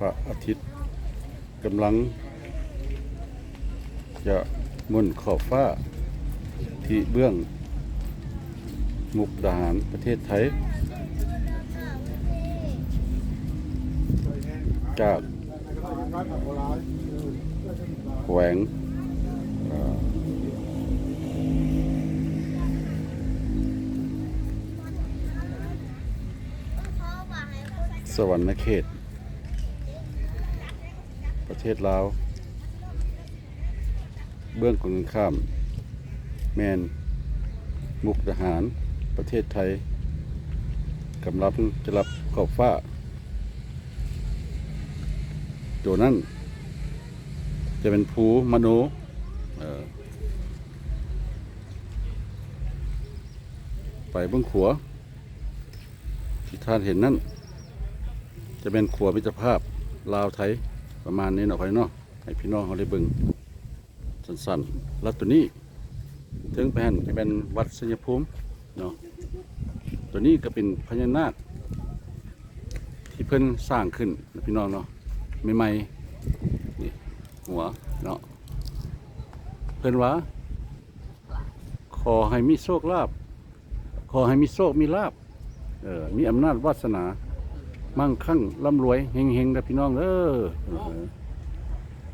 ระอาทิตย์กำลังจะมุ่นขอบฟ้าที่เบื้องมุกดาหารประเทศไทยจากแขวงสวรรณเขตประเทศลาวเบื้องตรงข้ามแมนมุกดาหารประเทศไทยกำลังจะรับขอบฟ้าตัวนั้นจะเป็นภูมโนไปเบื้องขวาที่ท่านเห็นนั่นจะเป็นขัวมิตรภาพลาวไทยประมาณนี้เนาะพี่น้องให้พี่น้องเขาได้เบิ่งสั้นๆแล้วตัวนี้ถึงแผ่นจะเป็นวัดสัญภูมิเนาะตัวนี้ก็เป็นพญานาคที่เพิ่นสร้างขึ้นนะพี่น้องเนาะใหม่ๆนี่หัวเนาะเพิ่นว่าขอให้มีโชคลาภขอให้มีโชคมีลาภมีอำนาจวาสนามั่งคั่งร่ำรวยเฮงๆนะพี่น้อง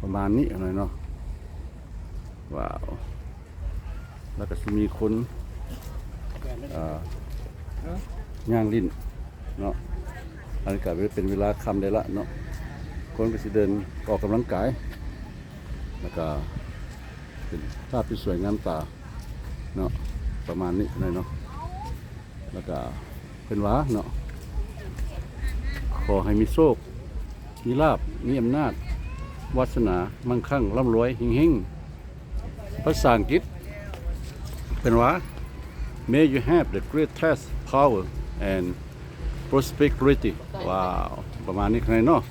ประมาณนี้อะไรเนาะว้าวแล้วก็จะมีคนย่างลิ้นเนาะอันนี้ก็เป็นเวลาค่ำได้ละเนาะคนก็จะเดินออกกำลังกายแล้วก็เป็นภาพที่สวยงามตาเนาะประมาณนี้เลยเนาะแล้วก็เป็นว้าเนาะขอให้มีโชคมีลาภมีอำนาจวาสนามั่งคั่งร่ำรวยเฮงๆภาษาอังกฤษเป็นว่า May you have the greatest power and prosperity ว้าวประมาณนี้ใครเนาะ